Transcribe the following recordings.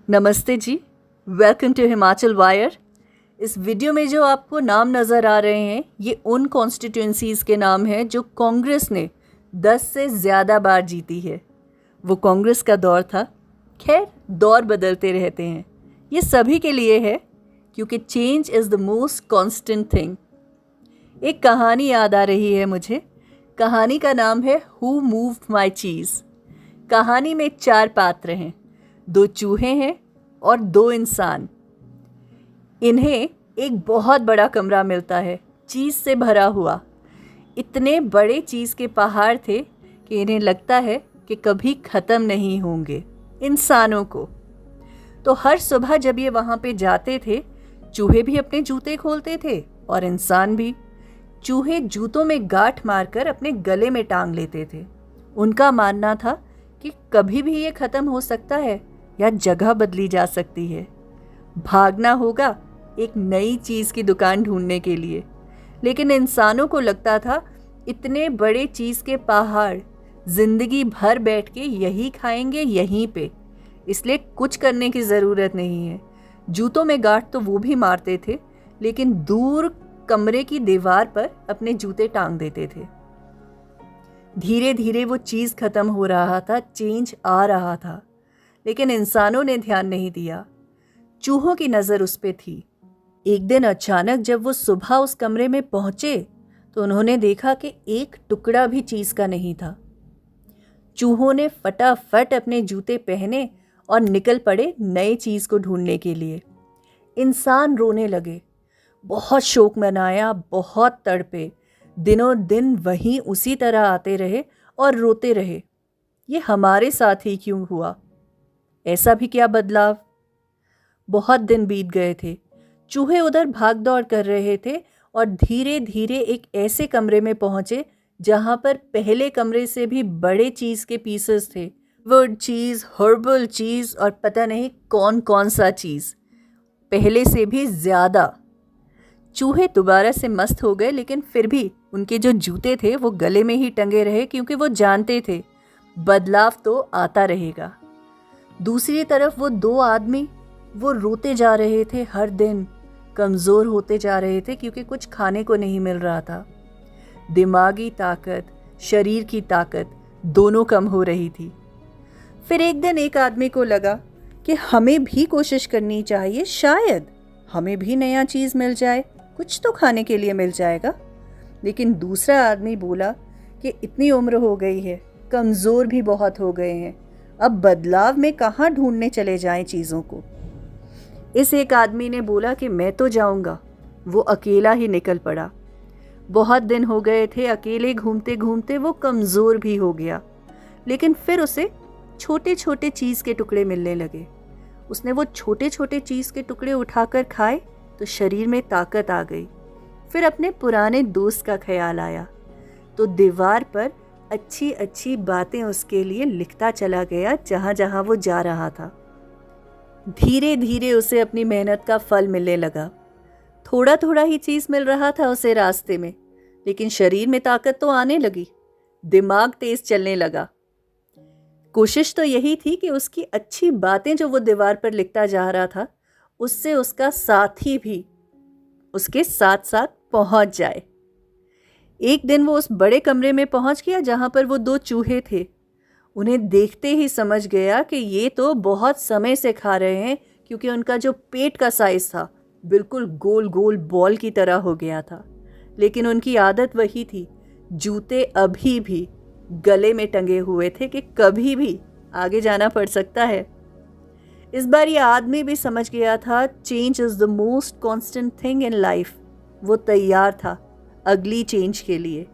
नमस्ते जी, welcome to Himachal wire. इस video में जो आपको नाम नज़र आ रहे हैं ये उन कॉन्स्टिट्यूंसीज़ के नाम हैं जो कांग्रेस ने 10 से ज़्यादा बार जीती है। वो कांग्रेस का दौर था। खैर, दौर बदलते रहते हैं, ये सभी के लिए है क्योंकि change is the most constant thing. एक कहानी याद आ रही है मुझे। कहानी का नाम है हु मूव्ड माई चीज़। कहानी में 4 पात्र हैं, 2 चूहे हैं और 2 इंसान। इन्हें एक बहुत बड़ा कमरा मिलता है, चीज़ से भरा हुआ। इतने बड़े चीज़ के पहाड़ थे कि इन्हें लगता है कि कभी ख़त्म नहीं होंगे इंसानों को। तो हर सुबह जब ये वहाँ पे जाते थे, चूहे भी अपने जूते खोलते थे और इंसान भी। चूहे जूतों में गांठ मारकर अपने गले में टांग लेते थे। उनका मानना था कि कभी भी ये ख़त्म हो सकता है या जगह बदली जा सकती है। भागना होगा एक नई चीज़ की दुकान ढूंढने के लिए। लेकिन इंसानों को लगता था इतने बड़े चीज़ के पहाड़ जिंदगी भर बैठ के यही खाएंगे यहीं पे, इसलिए कुछ करने की ज़रूरत नहीं है। जूतों में गांठ तो वो भी मारते थे, लेकिन दूर कमरे की दीवार पर अपने जूते टांग देते थे। धीरे धीरे वो चीज़ ख़त्म हो रहा था, चेंज आ रहा था, लेकिन इंसानों ने ध्यान नहीं दिया। चूहों की नज़र उस पे थी। एक दिन अचानक जब वो सुबह उस कमरे में पहुंचे तो उन्होंने देखा कि एक टुकड़ा भी चीज़ का नहीं था। चूहों ने फटाफट अपने जूते पहने और निकल पड़े नए चीज़ को ढूंढने के लिए। इंसान रोने लगे, बहुत शोक मनाया, बहुत तड़पे। दिनों दिन वहीं उसी तरह आते रहे और रोते रहे। ये हमारे साथ ही क्यों हुआ? ऐसा भी क्या बदलाव? बहुत दिन बीत गए थे। चूहे उधर भाग दौड़ कर रहे थे और धीरे धीरे एक ऐसे कमरे में पहुंचे जहां पर पहले कमरे से भी बड़े चीज़ के पीसेस थे। वुड चीज़, हर्बल चीज़ और पता नहीं कौन कौन सा चीज़, पहले से भी ज़्यादा। चूहे दोबारा से मस्त हो गए, लेकिन फिर भी उनके जो जूते थे वो गले में ही टंगे रहे, क्योंकि वो जानते थे बदलाव तो आता रहेगा। दूसरी तरफ वो 2 आदमी, वो रोते जा रहे थे, हर दिन कमज़ोर होते जा रहे थे क्योंकि कुछ खाने को नहीं मिल रहा था। दिमागी ताकत, शरीर की ताकत दोनों कम हो रही थी। फिर एक दिन एक आदमी को लगा कि हमें भी कोशिश करनी चाहिए, शायद हमें भी नया चीज़ मिल जाए, कुछ तो खाने के लिए मिल जाएगा। लेकिन दूसरा आदमी बोला कि इतनी उम्र हो गई है, कमज़ोर भी बहुत हो गए हैं, अब बदलाव में कहाँ ढूंढने चले जाएं चीज़ों को। इस एक आदमी ने बोला कि मैं तो जाऊंगा। वो अकेला ही निकल पड़ा। बहुत दिन हो गए थे, अकेले घूमते घूमते वो कमज़ोर भी हो गया। लेकिन फिर उसे छोटे छोटे चीज़ के टुकड़े मिलने लगे। उसने वो छोटे छोटे चीज़ के टुकड़े उठाकर खाए तो शरीर में ताकत आ गई। फिर अपने पुराने दोस्त का ख्याल आया तो दीवार पर अच्छी अच्छी बातें उसके लिए लिखता चला गया जहाँ जहाँ वो जा रहा था। धीरे धीरे उसे अपनी मेहनत का फल मिलने लगा। थोड़ा थोड़ा ही चीज़ मिल रहा था उसे रास्ते में, लेकिन शरीर में ताकत तो आने लगी, दिमाग तेज चलने लगा। कोशिश तो यही थी कि उसकी अच्छी बातें जो वो दीवार पर लिखता जा रहा था, उससे उसका साथी भी उसके साथ साथ पहुंच जाए। एक दिन वो उस बड़े कमरे में पहुंच गया जहां पर वो 2 चूहे थे। उन्हें देखते ही समझ गया कि ये तो बहुत समय से खा रहे हैं, क्योंकि उनका जो पेट का साइज था बिल्कुल गोल गोल बॉल की तरह हो गया था। लेकिन उनकी आदत वही थी, जूते अभी भी गले में टंगे हुए थे कि कभी भी आगे जाना पड़ सकता है। इस बार ये आदमी भी समझ गया था change is the most constant thing in life. वो तैयार था अगली चेंज के लिए।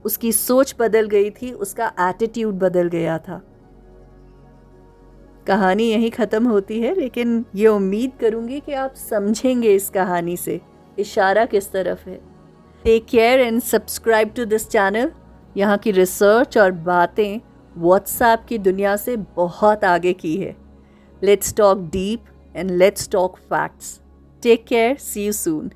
उसकी सोच बदल गई थी, उसका एटीट्यूड बदल गया था। कहानी यहीं ख़त्म होती है, लेकिन ये उम्मीद करूँगी कि आप समझेंगे इस कहानी से इशारा किस तरफ है। Take care and subscribe to this channel. यहाँ की रिसर्च और बातें व्हाट्सएप की दुनिया से बहुत आगे की है। Let's talk deep and let's talk facts. Take care, see you soon.